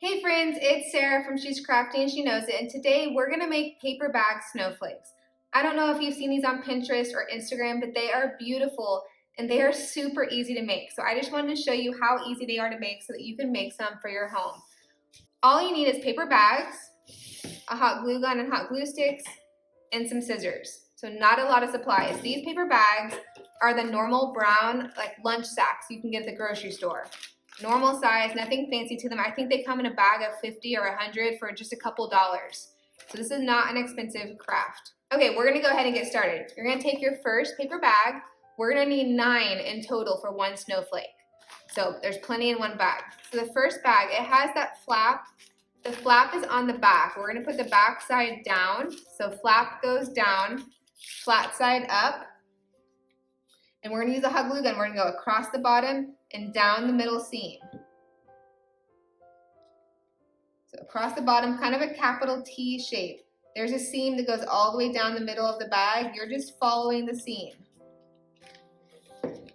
Hey friends, it's Sarah from She's Crafty and She Knows It, and today we're gonna make paper bag snowflakes. I don't know if you've seen these on Pinterest or Instagram, but they are beautiful and they are super easy to make. So I just wanted to show you how easy they are to make so that you can make some for your home. All you need is paper bags, a hot glue gun and hot glue sticks, and some scissors. So not a lot of supplies. These paper bags are the normal brown like lunch sacks you can get at the grocery store. Normal size, nothing fancy to them. I think they come in a bag of 50 or 100 for just a couple dollars. So this is not an expensive craft. Okay, we're gonna go ahead and get started. You're gonna take your first paper bag. We're gonna need 9 in total for one snowflake. So there's plenty in one bag. So the first bag, it has that flap. The flap is on the back. We're gonna put the back side down. So flap goes down, flat side up. And we're gonna use a hot glue gun. We're gonna go across the bottom and down the middle seam. So across the bottom, kind of a capital T shape. There's a seam that goes all the way down the middle of the bag. You're just following the seam.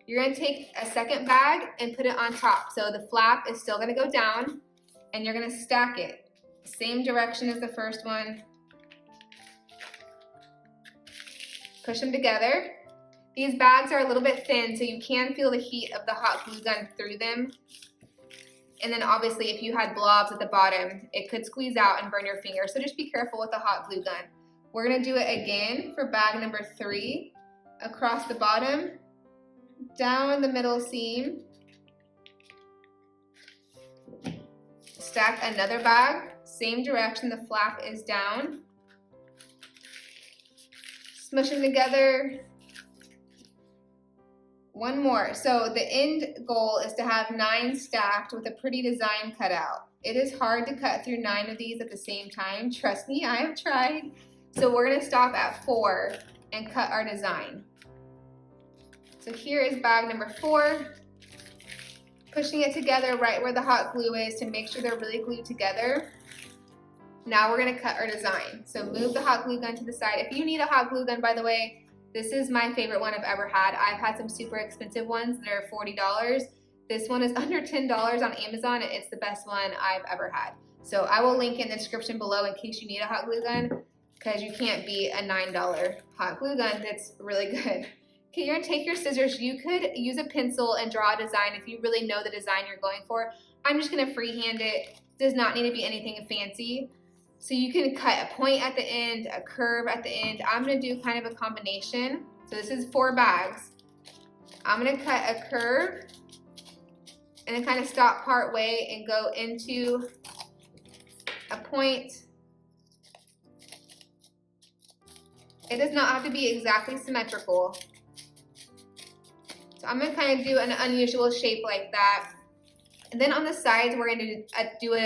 You're gonna take a second bag and put it on top. So the flap is still gonna go down and you're gonna stack it. Same direction as the first one. Push them together. These bags are a little bit thin, so you can feel the heat of the hot glue gun through them. And then obviously if you had blobs at the bottom, it could squeeze out and burn your finger. So just be careful with the hot glue gun. We're gonna do it again for bag number 3. Across the bottom, down the middle seam. Stack another bag, same direction, the flap is down. Smush them together. One more. So the end goal is to have 9 stacked with a pretty design cut out. It is hard to cut through 9 of these at the same time. Trust me, I have tried. So we're gonna stop at 4 and cut our design. So here is bag number 4. Pushing it together right where the hot glue is to make sure they're really glued together. Now we're gonna cut our design. So move the hot glue gun to the side. If you need a hot glue gun, by the way, this is my favorite one I've ever had. I've had some super expensive ones that are $40. This one is under $10 on Amazon and it's the best one I've ever had. So I will link in the description below in case you need a hot glue gun because you can't beat a $9 hot glue gun that's really good. Okay, you're gonna take your scissors. You could use a pencil and draw a design if you really know the design you're going for. I'm just gonna freehand it. Does not need to be anything fancy. So you can cut a point at the end, a curve at the end. I'm gonna do kind of a combination. So this is 4 bags. I'm gonna cut a curve and then kind of stop part way and go into a point. It does not have to be exactly symmetrical. So I'm gonna kind of do an unusual shape like that. And then on the sides, we're gonna do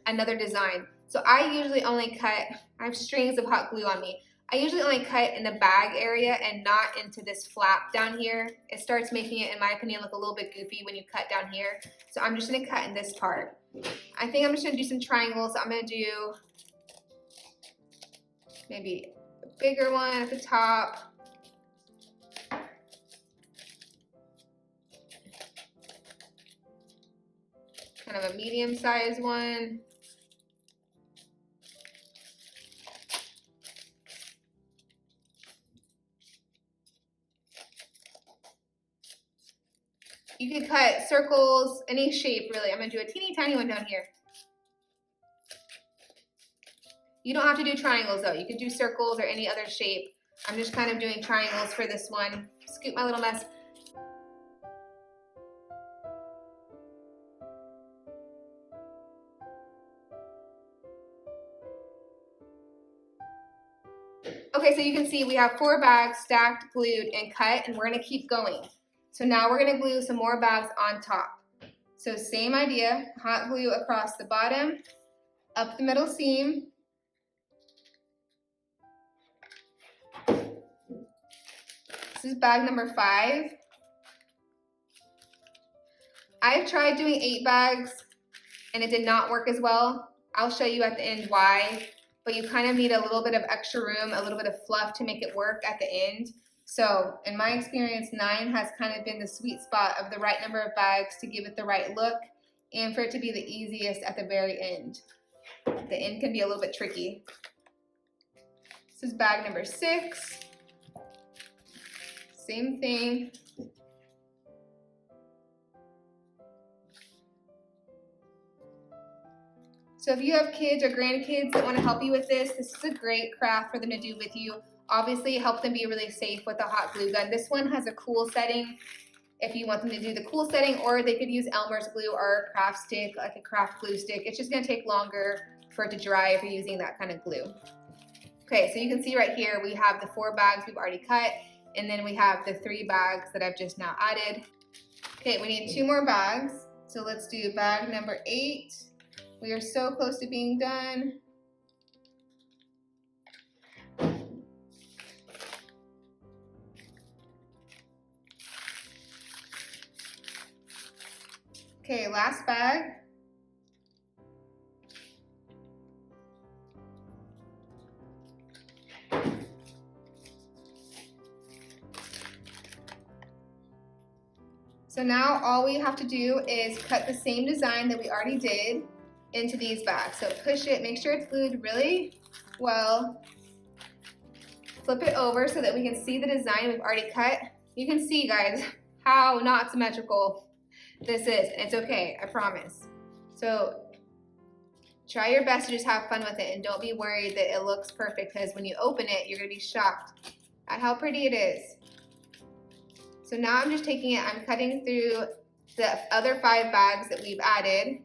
another design. So I usually only cut, I have strings of hot glue on me. I usually only cut in the bag area and not into this flap down here. It starts making it, in my opinion, look a little bit goofy when you cut down here. So I'm just gonna cut in this part. I think I'm just gonna do some triangles. I'm gonna do maybe a bigger one at the top. Kind of a medium-sized one. You can cut circles, any shape really. I'm gonna do a teeny tiny one down here. You don't have to do triangles though. You can do circles or any other shape. I'm just kind of doing triangles for this one. Scoop my little mess. Okay, so you can see we have 4 bags stacked, glued, and cut, and we're gonna keep going. So now we're gonna glue some more bags on top. So same idea, hot glue across the bottom, up the middle seam. This is bag number 5. I've tried doing 8 bags and it did not work as well. I'll show you at the end why, but you kind of need a little bit of extra room, a little bit of fluff to make it work at the end. So in my experience, 9 has kind of been the sweet spot of the right number of bags to give it the right look and for it to be the easiest at the very end. The end can be a little bit tricky. This is bag number 6. Same thing. So if you have kids or grandkids that want to help you with this is a great craft for them to do with you. Obviously, help them be really safe with a hot glue gun. This one has a cool setting if you want them to do the cool setting, or they could use Elmer's glue or a craft stick, like a craft glue stick. It's just going to take longer for it to dry if you're using that kind of glue. Okay, so you can see right here we have the 4 bags we've already cut, and then we have the 3 bags that I've just now added. Okay, we need 2 more bags. So let's do bag number 8. We are so close to being done. Okay, last bag. So now all we have to do is cut the same design that we already did into these bags. So push it, make sure it's glued really well. Flip it over so that we can see the design we've already cut. You can see, guys, how not symmetrical this is. And it's okay, I promise. So try your best to just have fun with it and don't be worried that it looks perfect, because when you open it, you're gonna be shocked at how pretty it is. So now I'm just taking it, I'm cutting through the other 5 bags that we've added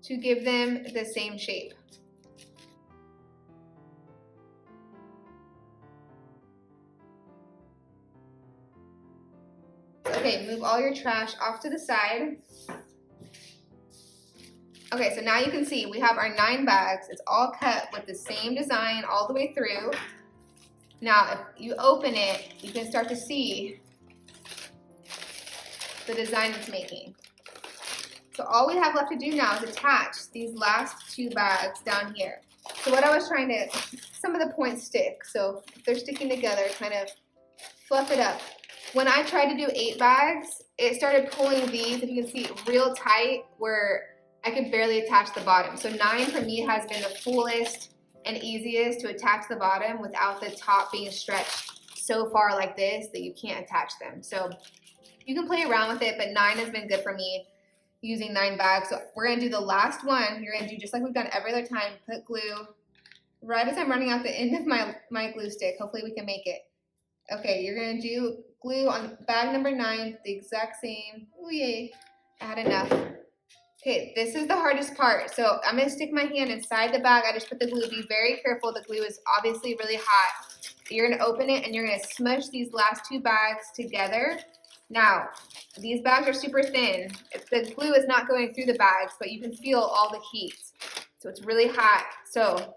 to give them the same shape. Okay, move all your trash off to the side. Okay, so now you can see we have our 9 bags. It's all cut with the same design all the way through. Now, if you open it, you can start to see the design it's making. So all we have left to do now is attach these last 2 bags down here. So what I was trying to, some of the points stick, so if they're sticking together, kind of fluff it up. When I tried to do 8 bags, it started pulling these, if you can see, real tight where I could barely attach the bottom. So 9 for me has been the fullest and easiest to attach the bottom without the top being stretched so far like this that you can't attach them. So you can play around with it, but 9 has been good for me using 9 bags. So we're gonna do the last one. You're gonna do just like we've done every other time, put glue right as I'm running out the end of my glue stick. Hopefully we can make it. Okay, you're gonna do glue on bag number 9, the exact same. Oh yay, I had enough. Okay, this is the hardest part. So I'm gonna stick my hand inside the bag. I just put the glue. Be very careful. The glue is obviously really hot. You're gonna open it and you're gonna smush these last 2 bags together. Now, these bags are super thin. The glue is not going through the bags, but you can feel all the heat. So it's really hot. So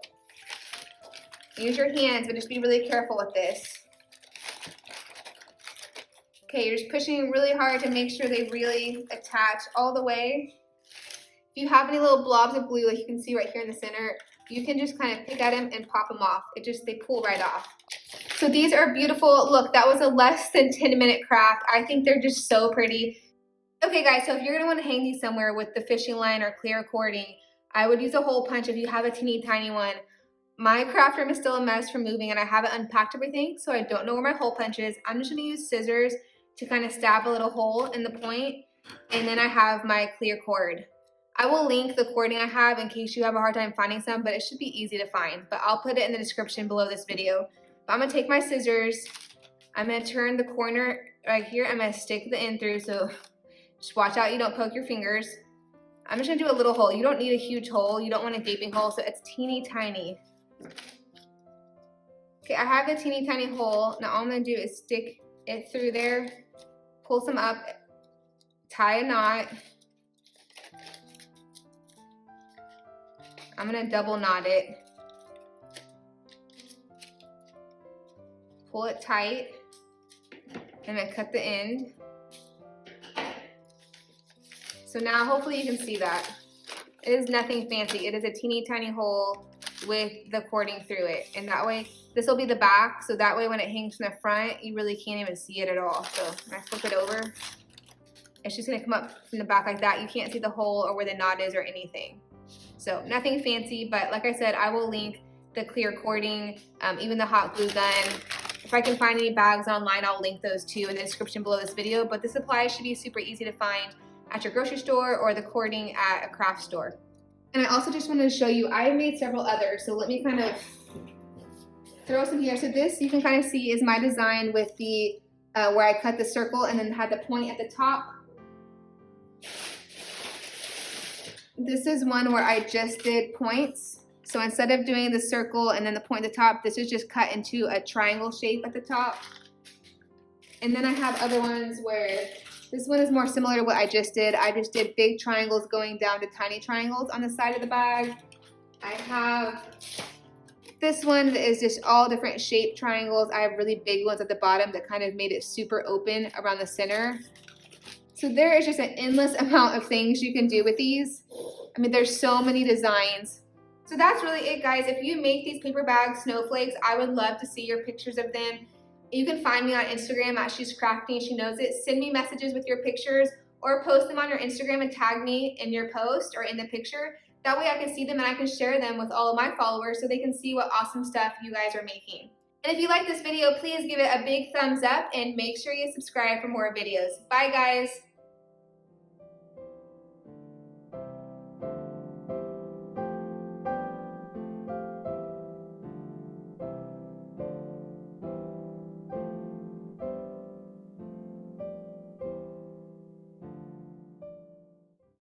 use your hands, but just be really careful with this. Okay, you're just pushing really hard to make sure they really attach all the way. If you have any little blobs of glue, like you can see right here in the center, you can just kind of pick at them and pop them off. They pull right off. So these are beautiful. Look, that was a less than 10-minute craft. I think they're just so pretty. Okay guys, so if you're gonna wanna hang these somewhere with the fishing line or clear cording, I would use a hole punch if you have a teeny tiny one. My craft room is still a mess from moving and I haven't unpacked everything, so I don't know where my hole punch is. I'm just gonna use scissors to kind of stab a little hole in the point, and then I have my clear cord. I will link the cording I have in case you have a hard time finding some, but it should be easy to find. But I'll put it in the description below this video. But I'm gonna take my scissors, I'm gonna turn the corner right here, I'm gonna stick the end through, so just watch out you don't poke your fingers. I'm just gonna do a little hole. You don't need a huge hole, you don't want a gaping hole, so it's teeny tiny. Okay, I have the teeny tiny hole. Now all I'm gonna do is stick it through there, pull some up, tie a knot. I'm gonna double knot it. Pull it tight. I'm gonna cut the end. So now hopefully you can see that. It is nothing fancy. It is a teeny tiny hole with the cording through it. And that way, this will be the back, so that way when it hangs from the front, you really can't even see it at all. So I flip it over. It's just gonna come up from the back like that. You can't see the hole or where the knot is or anything. So nothing fancy, but like I said, I will link the clear cording, even the hot glue gun. If I can find any bags online, I'll link those too in the description below this video, but the supplies should be super easy to find at your grocery store or the cording at a craft store. And I also just wanted to show you, I made several others, so let me kind of throw some here. So this, you can kind of see, is my design with the, where I cut the circle and then had the point at the top. This is one where I just did points. So instead of doing the circle and then the point at the top, this is just cut into a triangle shape at the top. And then I have other ones where this one is more similar to what I just did. I just did big triangles going down to tiny triangles on the side of the bag. I have this one that is just all different shaped triangles. I have really big ones at the bottom that kind of made it super open around the center. So there is just an endless amount of things you can do with these. I mean, there's so many designs. So that's really it, guys. If you make these paper bag snowflakes, I would love to see your pictures of them. You can find me on Instagram at She's Crafty and She Knows It. Send me messages with your pictures or post them on your Instagram and tag me in your post or in the picture. That way I can see them and I can share them with all of my followers so they can see what awesome stuff you guys are making. And if you like this video, please give it a big thumbs up and make sure you subscribe for more videos. Bye, guys.